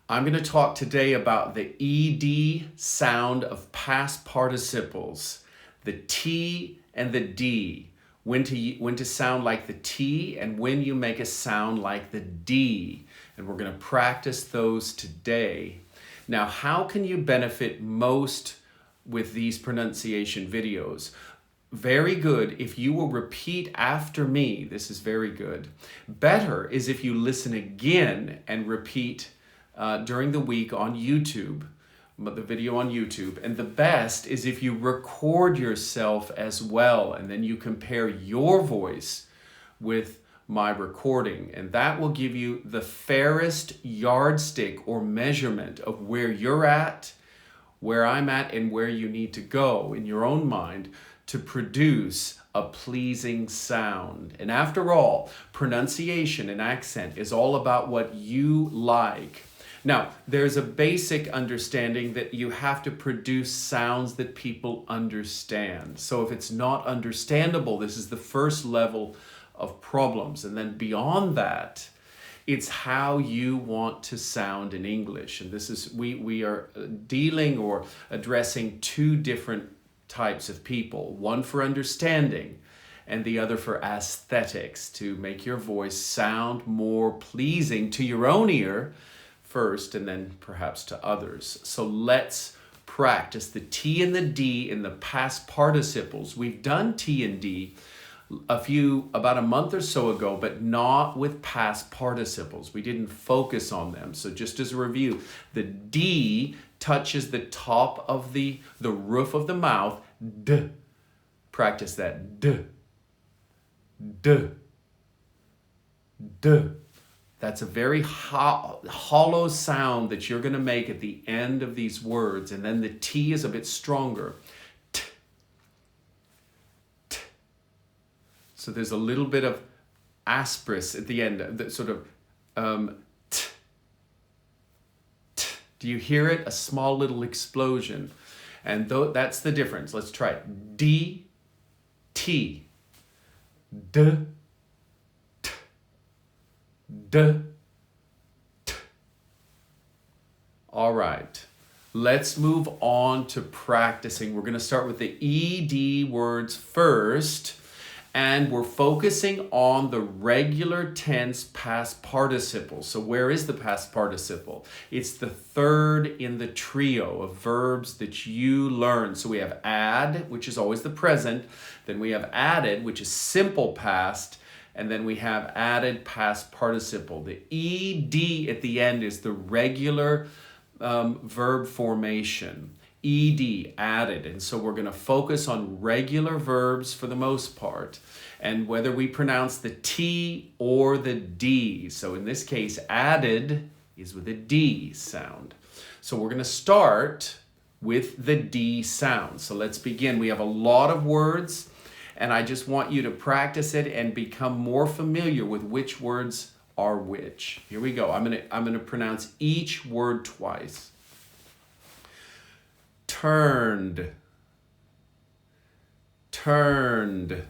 I'm going to talk today about the ED sound of past participles, the T and the D, when to sound like the T and when you make a sound like the D. And we're going to practice those today. Now, how can you benefit most with these pronunciation videos? Very good if you will repeat after me. This is very good. Better is if you listen again and repeat during the week on YouTube, the video on YouTube. And the best is if you record yourself as well, and then you compare your voice with my recording. And that will give you the fairest yardstick or measurement of where you're at, where I'm at, and where you need to go in your own mind to produce a pleasing sound. And after all, pronunciation and accent is all about what you like. Now, there's a basic understanding that you have to produce sounds that people understand. So if it's not understandable, this is the first level of problems. And then beyond that, it's how you want to sound in English. And this is, we are dealing or addressing two different types of people, one for understanding and the other for aesthetics, to make your voice sound more pleasing to your own ear first and then perhaps to others. So let's practice the T and the D in the past participles. We've done T and D about a month or so ago, but not with past participles. We didn't focus on them. So just as a review, the D touches the top of the roof of the mouth. D. Practice that. D. D. D. That's a very hollow sound that you're going to make at the end of these words. And then the T is a bit stronger. T. T. So there's a little bit of asperse at the end, that sort of t. T. Do you hear it? A small little explosion. And that's the difference. Let's try it. D, T, D, T, D, T. All right. Let's move on to practicing. We're going to start with the ED words first. And we're focusing on the regular tense past participle. So where is the past participle? It's the third in the trio of verbs that you learn. So we have add, which is always the present. Then we have added, which is simple past. And then we have added past participle. The ED at the end is the regular verb formation. ED, added. And so we're going to focus on regular verbs for the most part, and whether we pronounce the T or the D. So in this case, added is with a D sound. So we're going to start with the D sound. So let's begin. We have a lot of words, and I just want you to practice it and become more familiar with which words are which. Here we go. I'm going to pronounce each word twice. Turned, turned.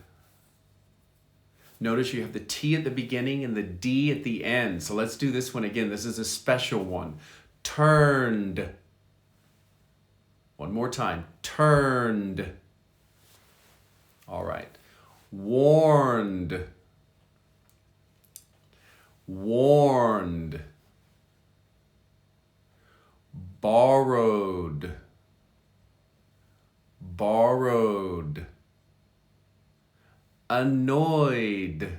Notice you have the T at the beginning and the D at the end. So let's do this one again. This is a special one. Turned. One more time. Turned. All right. Warned. Warned. Borrowed. Borrowed. Annoyed.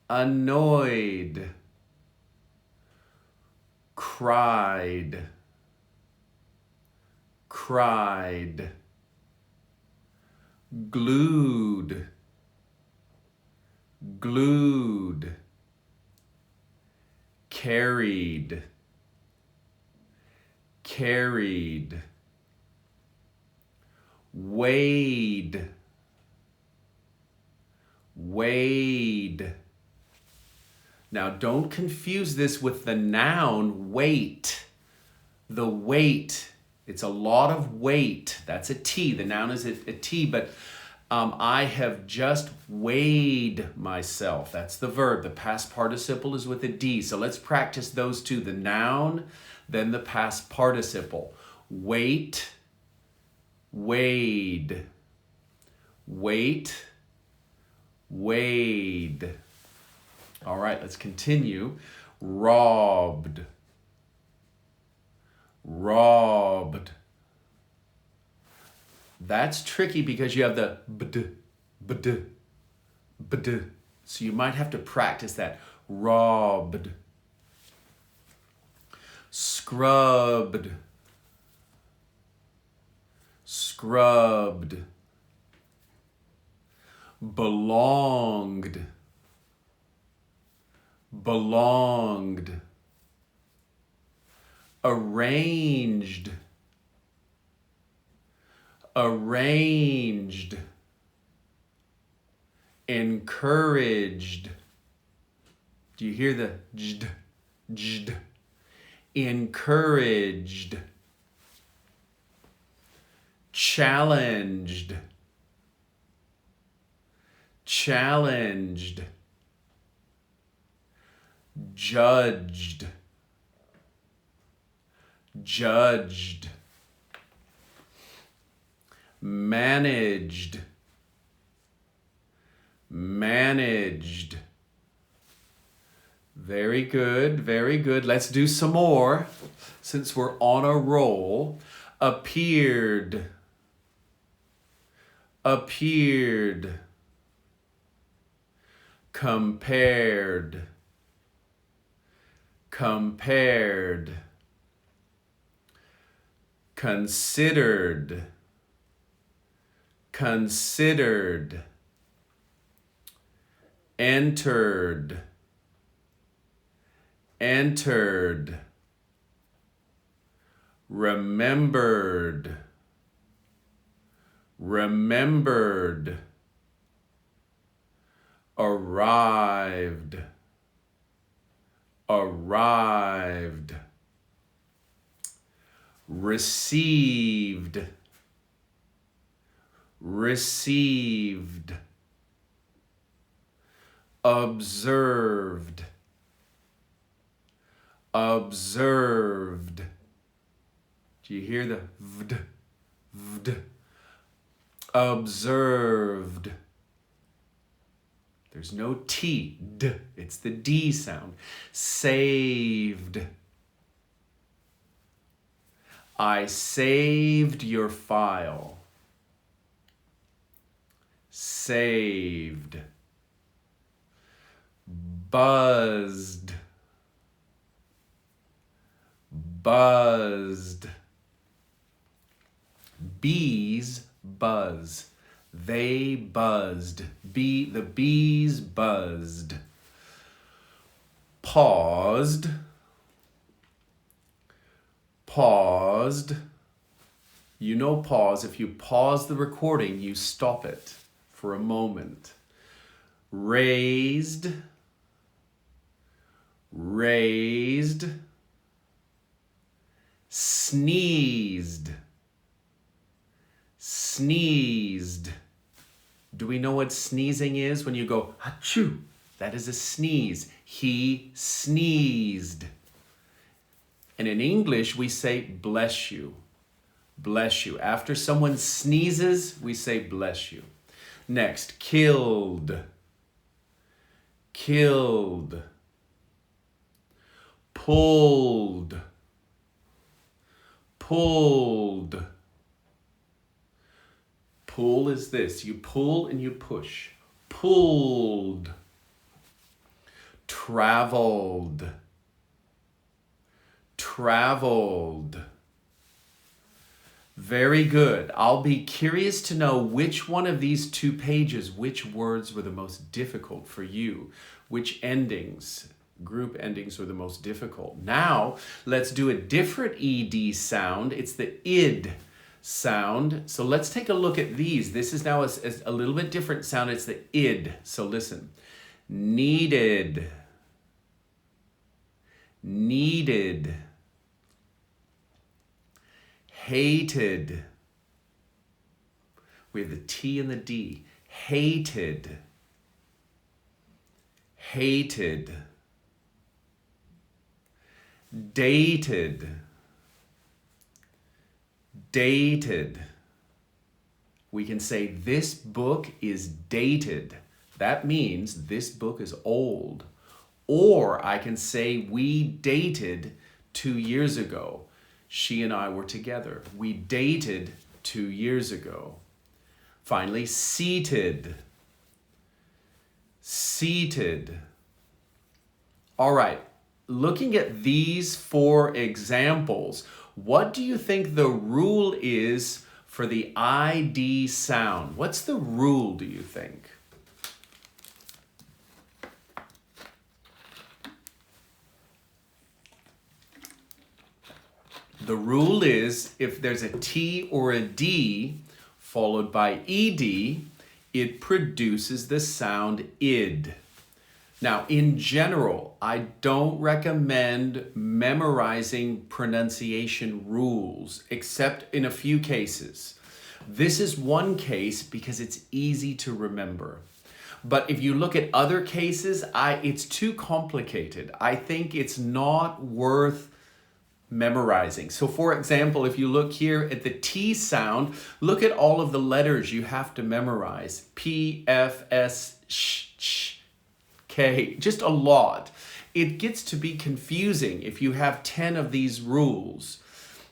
Annoyed. Cried. Cried. Glued. Glued. Carried. Carried. Weighed. Weighed. Now don't confuse this with the noun weight. The weight, it's a lot of weight. That's a T. The noun is a T, but I have just weighed myself. That's the verb. The past participle is with a D. So let's practice those two. The noun, then the past participle. Wait, weighed. Wait, weighed. All right, let's continue. Robbed, robbed. That's tricky because you have the bd, bd, bd. So you might have to practice that. Robbed, scrubbed, scrubbed, belonged, belonged, arranged, arranged, encouraged. Do you hear the jd, jd? Encouraged, challenged, challenged, judged, judged, managed, managed. Very good, very good. Let's do some more since we're on a roll. Appeared, appeared, compared, compared, considered, considered, entered, entered, remembered, remembered, arrived, arrived, received, received, observed, observed. Do you hear the vd, vd? Observed. There's no T, d, it's the D sound. Saved. I saved your file. Saved. Buzzed. Buzzed. Bees buzz. They buzzed. The bees buzzed. Paused. Paused. You know pause. If you pause the recording, you stop it for a moment. Raised. Raised. Sneezed. Sneezed. Do we know what sneezing is? When you go, achoo, that is a sneeze. He sneezed. And in English, we say, bless you. Bless you. After someone sneezes, we say, bless you. Next, killed. Killed. Pulled. Pulled. Pull is this. You pull and you push. Pulled. Traveled. Traveled. Very good. I'll be curious to know which one of these two pages, which words were the most difficult for you, which endings, group endings were the most difficult. Now, let's do a different ED sound. It's the id sound. So let's take a look at these. This is now a little bit different sound. It's the id. So listen. Needed. Needed. Hated. We have the T and the D. Hated. Hated. Dated. Dated. We can say this book is dated. That means this book is old. Or I can say we dated 2 years ago. She and I were together. We dated 2 years ago. Finally, seated. Seated. All right, looking at these 4 examples, what do you think the rule is for the ID sound? What's the rule, do you think? The rule is if there's a T or a D followed by ED, it produces the sound id. Now, in general, I don't recommend memorizing pronunciation rules, except in a few cases. This is one case because it's easy to remember. But if you look at other cases, it's too complicated. I think it's not worth memorizing. So for example, if you look here at the T sound, look at all of the letters you have to memorize. P, F, S, sh, K, just a lot. It gets to be confusing if you have 10 of these rules.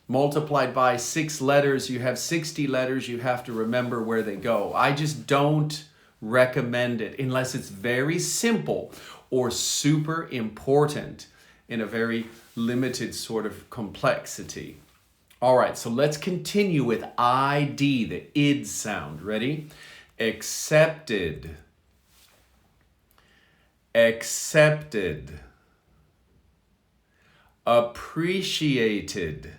Multiplied by 6 letters, you have 60 letters, you have to remember where they go. I just don't recommend it unless it's very simple or super important in a very limited sort of complexity. All right, so let's continue with ID, the id sound. Ready? Accepted. Accepted. Appreciated.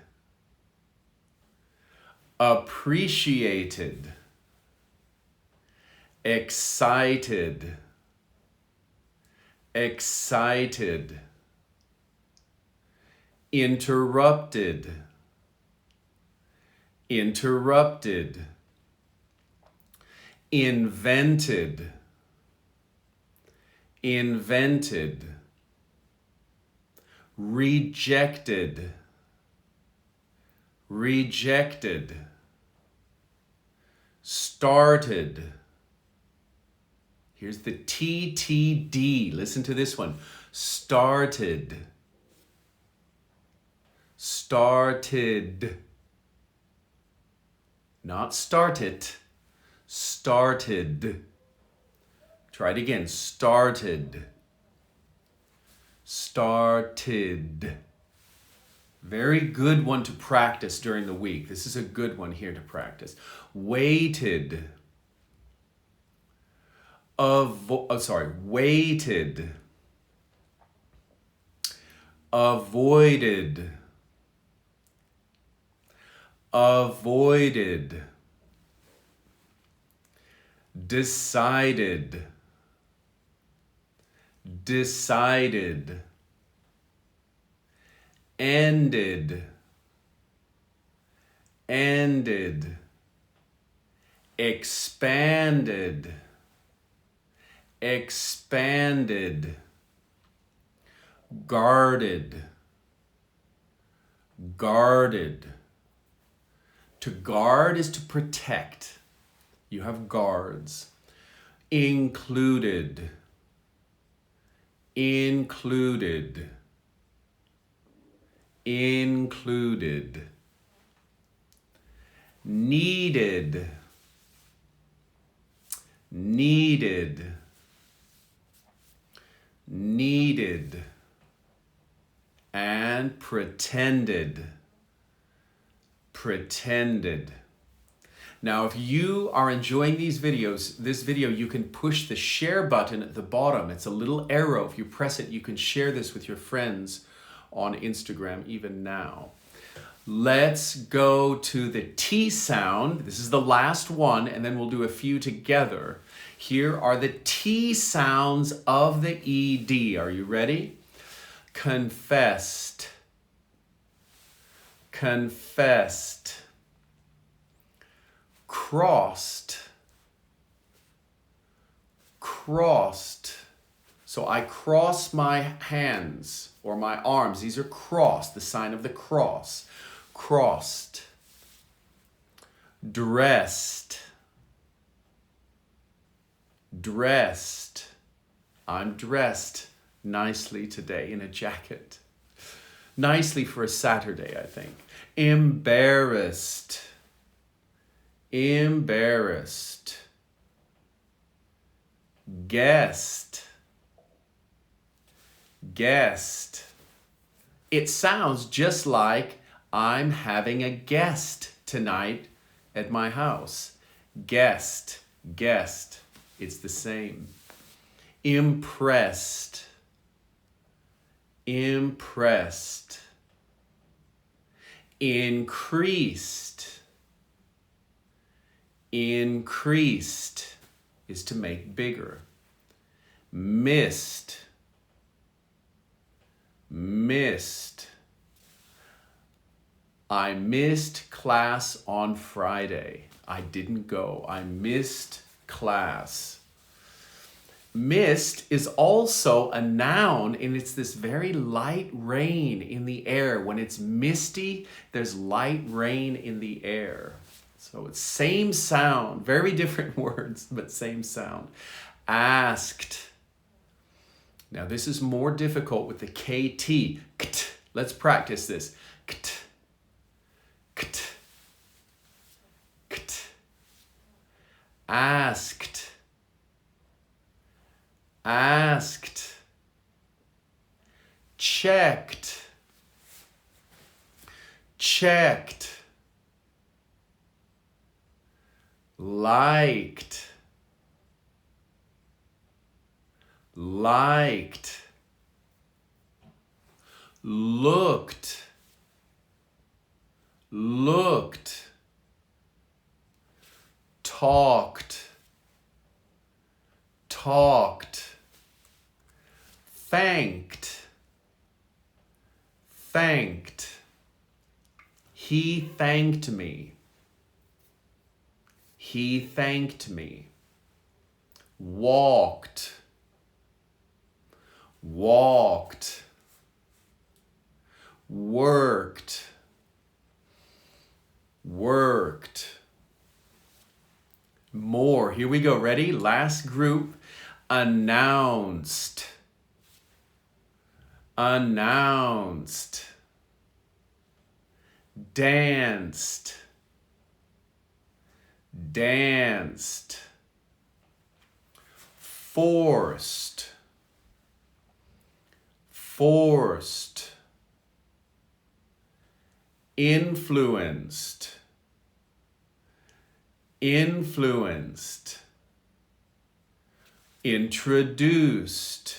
Appreciated. Excited. Excited. Interrupted. Interrupted. Invented. Invented. Rejected. Rejected. Started. Here's the TTD. Listen to this one. Started. Started. Not started. Started. Try it again. Started. Started. Very good one to practice during the week. This is a good one here to practice. Waited. Waited. Avoided. Avoided. Decided. Decided. Ended. Ended. Expanded. Expanded. Guarded. Guarded. To guard is to protect. You have guards. Included. Included. Included. Needed. Needed. Needed. And pretended. Pretended. Now, if you are enjoying this video, you can push the share button at the bottom. It's a little arrow. If you press it, you can share this with your friends on Instagram even now. Let's go to the T sound. This is the last one, and then we'll do a few together. Here are the T sounds of the ED. Are you ready? Confessed. Confessed. crossed, crossed. So I cross my hands or my arms. These are crossed, the sign of the cross. Crossed. Dressed. Dressed. I'm dressed nicely today in a jacket. Nicely for a Saturday, I think. Embarrassed. Embarrassed. Guest. Guest. It sounds just like I'm having a guest tonight at my house. Guest. Guest. It's the same. Impressed. Impressed. Increased. Increased is to make bigger. Missed. Missed. I missed class on Friday. I didn't go. I missed class. Mist is also a noun, and it's this very light rain in the air. When it's misty, there's light rain in the air. So it's same sound, very different words, but same sound. Asked. Now this is more difficult with the KT. Kt. Let's practice this. Kt. Kt. Kt. Asked. Asked. Checked. Checked. Liked. Liked. Looked. Looked. Talked. Talked. Thanked. Thanked. He thanked me. He thanked me. Walked. Walked. Worked. Worked. More. Here we go. Ready? Last group. Announced. Announced. Danced. Danced. Forced. Forced. Influenced. Influenced. Introduced.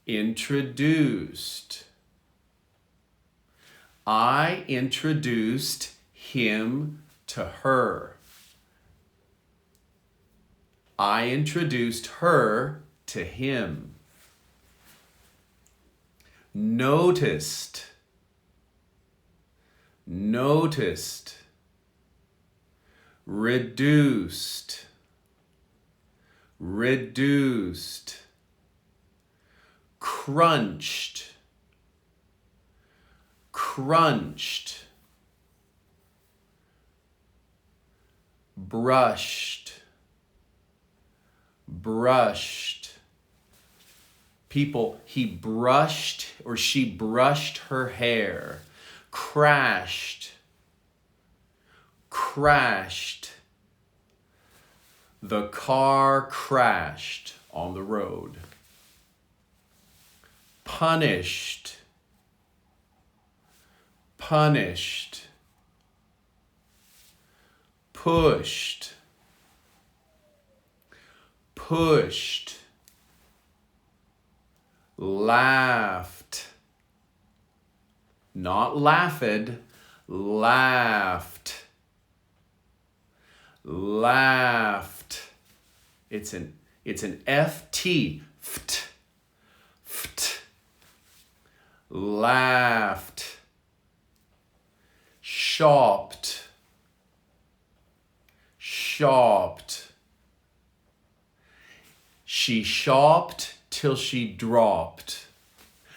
Introduced. I introduced him to her. I introduced her to him. Noticed. Noticed. Reduced. Reduced. Crunched. Crunched. Brushed. Brushed. People, he brushed or she brushed her hair. Crashed. Crashed. The car crashed on the road. Punished. Punished. Pushed. Pushed. Laughed. Not laughed, laughed. Laughed. It's an FT. Ft. Ft. Laughed. Shopped. shopped. She shopped till she dropped.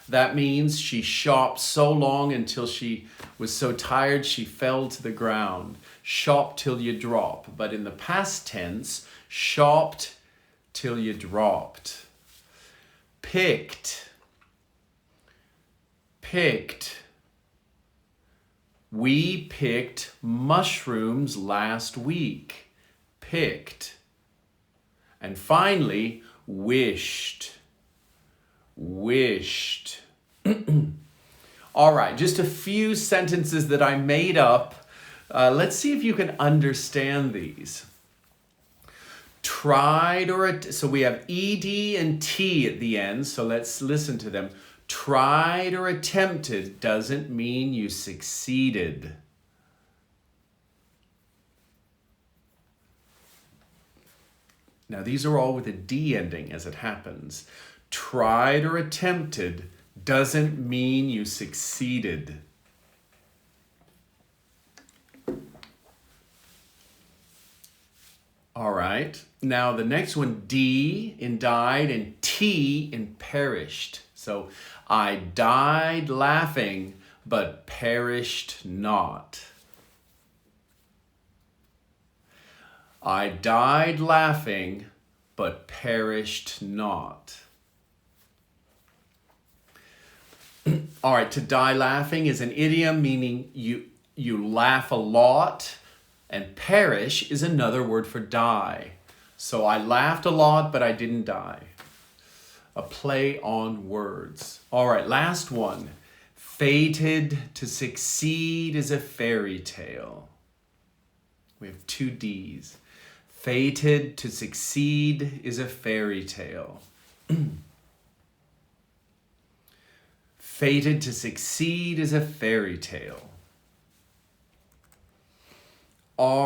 That means she shopped so long until she was so tired she fell to the ground. Shop till you drop. But in the past tense, shopped till you dropped. Picked. Picked. We picked mushrooms last week. Picked. And finally, wished. Wished. All right, just a few sentences that I made up. Let's see if you can understand these. Tried so we have ed and t at the end, so let's listen to them. Tried or attempted doesn't mean you succeeded. Now these are all with a D ending as it happens. Tried or attempted doesn't mean you succeeded. All right. Now the next one, D in died and T in perished. So I died laughing, but perished not. I died laughing, but perished not. All right, to die laughing is an idiom meaning you laugh a lot, and perish is another word for die. So I laughed a lot, but I didn't die. A play on words. All right, last one. Fated to succeed is a fairy tale. We have two D's. Fated to succeed is a fairy tale. Fated to succeed is a fairy tale.